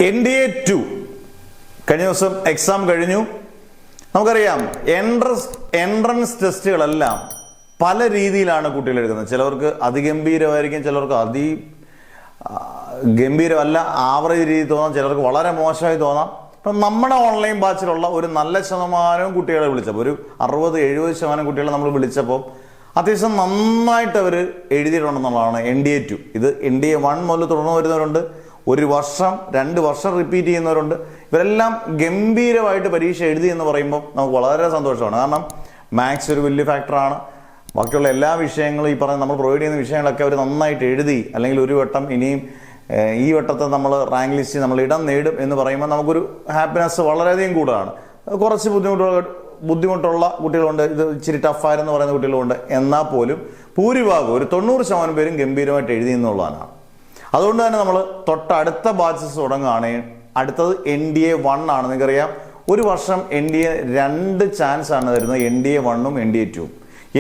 NDA-2 കഴിഞ്ഞ ദിവസം exam കഴിഞ്ഞു. നമുക്കറിയാം എൻട്രൻസ് ടെസ്റ്റുകളെല്ലാം പല രീതിയിലാണ് കുട്ടികൾ എഴുതുന്നത്. ചിലവർക്ക് അതിഗംഭീരമായിരിക്കും, ചിലർക്ക് ഗംഭീരമല്ല, ആവറേജ് രീതി തോന്നാം, ചിലർക്ക് വളരെ മോശമായി തോന്നാം. ഇപ്പം നമ്മുടെ ഓൺലൈൻ ബാച്ചിലുള്ള ഒരു നല്ല ശതമാനം കുട്ടികളെ വിളിച്ചപ്പോൾ, ഒരു 60-70% കുട്ടികളെ നമ്മൾ വിളിച്ചപ്പോൾ അത്യാവശ്യം നന്നായിട്ട് അവർ എഴുതിയിട്ടുണ്ടെന്നുള്ളതാണ് NDA-2. ഇത് NDA-1 മുതൽ തുടർന്ന് വരുന്നവരുണ്ട്, 1 വർഷം 2 വർഷം റിപ്പീറ്റ് ചെയ്യുന്നവരുണ്ട്. ഇവരെല്ലാം ഗംഭീരമായിട്ട് പരീക്ഷ എഴുതി എന്ന് പറയുമ്പോൾ നമുക്ക് വളരെ സന്തോഷമാണ്. കാരണം മാത്സ് ഒരു വലിയ ഫാക്ടറാണ്. ബാക്കിയുള്ള എല്ലാ വിഷയങ്ങളും, ഈ പറഞ്ഞ നമ്മൾ പ്രൊവൈഡ് ചെയ്യുന്ന വിഷയങ്ങളൊക്കെ അവർ നന്നായിട്ട് എഴുതി, അല്ലെങ്കിൽ ഒരു വട്ടം ഇനിയും ഈ വട്ടത്തെ നമ്മൾ റാങ്ക് ലിസ്റ്റ് നമ്മൾ ഇടം നേടും എന്ന് പറയുമ്പോൾ നമുക്കൊരു ഹാപ്പിനെസ് വളരെയധികം കൂടുതലാണ്. കുറച്ച് ബുദ്ധിമുട്ടുള്ള കുട്ടികളുണ്ട്, ഇത് ഇച്ചിരി ടഫായെന്ന് പറയുന്ന കുട്ടികളുണ്ട്. എന്നാൽ പോലും ഭൂരിഭാഗം ഒരു 90% പേരും ഗംഭീരമായിട്ട് എഴുതി എന്നുള്ളതാണ്. അതുകൊണ്ട് തന്നെ നമ്മൾ തൊട്ടടുത്ത ബാച്ചസ് തുടങ്ങുകയാണെങ്കിൽ അടുത്തത് NDA-1 ആണ്. നിങ്ങൾക്കറിയാം, ഒരു വർഷം NDA 2 ചാൻസ് ആണ് തരുന്നത്, NDA-1ഉം NDA-2ഉം.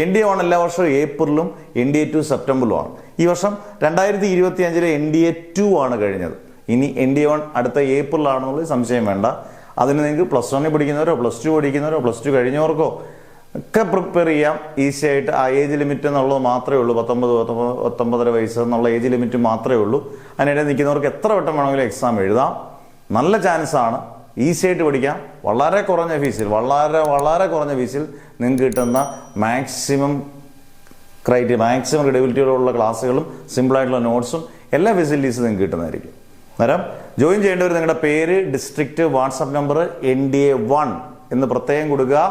NDA-1 എല്ലാ വർഷവും ഏപ്രിലും NDA-2 സെപ്റ്റംബറിലുമാണ്. ഈ വർഷം 2025 NDA-2 ആണ് കഴിഞ്ഞത്. ഇനി NDA-1 അടുത്ത ഏപ്രിലാണെന്നുള്ളത് സംശയം വേണ്ട. അതിന് നിങ്ങൾക്ക് +1 പഠിക്കുന്നവരോ +2 പഠിക്കുന്നവരോ +2 കഴിഞ്ഞവർക്കോ ഒക്കെ പ്രിപ്പയർ ചെയ്യാം ഈസി ആയിട്ട്. ആ ഏജ് ലിമിറ്റ് എന്നുള്ളത് മാത്രമേ ഉള്ളൂ, 19 വയസ്സ് എന്നുള്ള ഏജ് ലിമിറ്റ് മാത്രമേ ഉള്ളൂ. അതിനിടെ നിൽക്കുന്നവർക്ക് എത്ര വട്ടം വേണമെങ്കിലും എക്സാം എഴുതാം. നല്ല ചാൻസാണ്, ഈസി ആയിട്ട് പഠിക്കാം. വളരെ കുറഞ്ഞ ഫീസിൽ നിങ്ങൾക്ക് കിട്ടുന്ന മാക്സിമം ക്രെഡിബിലിറ്റിയോടുള്ള ക്ലാസ്സുകളും സിമ്പിളായിട്ടുള്ള നോട്ട്സും എല്ലാ ഫെസിലിറ്റീസും നിങ്ങൾക്ക് കിട്ടുന്നതായിരിക്കും. അന്നേരം ജോയിൻ ചെയ്യേണ്ടവർ നിങ്ങളുടെ പേര്, ഡിസ്ട്രിക്റ്റ്, വാട്സാപ്പ് നമ്പർ NDA-1 എന്ന് പ്രത്യേകം കൊടുക്കുക.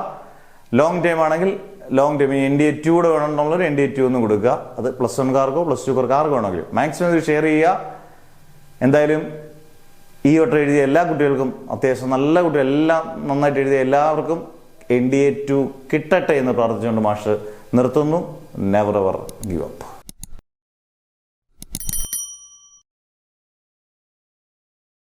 ലോങ് ടൈം ആണെങ്കിൽ ലോങ് ടൈം, NDA-2 കൂടെ വേണമെന്നുള്ളൊരു NDA-2 എന്ന് കൊടുക്കുക. അത് +1കാർക്കോ +2കാർക്കോ ആർക്ക് വേണമെങ്കിലും മാക്സിമം ഇത് ഷെയർ ചെയ്യുക. എന്തായാലും ഈ വട്ടം എഴുതിയ എല്ലാ കുട്ടികൾക്കും, അത്യാവശ്യം നല്ല കുട്ടികൾ എല്ലാം നന്നായിട്ട് എഴുതിയ എല്ലാവർക്കും NDA-2 കിട്ടട്ടെ എന്ന് പ്രാർത്ഥിച്ചുകൊണ്ട് മാഷ് നിർത്തുന്നു. Never ever give up.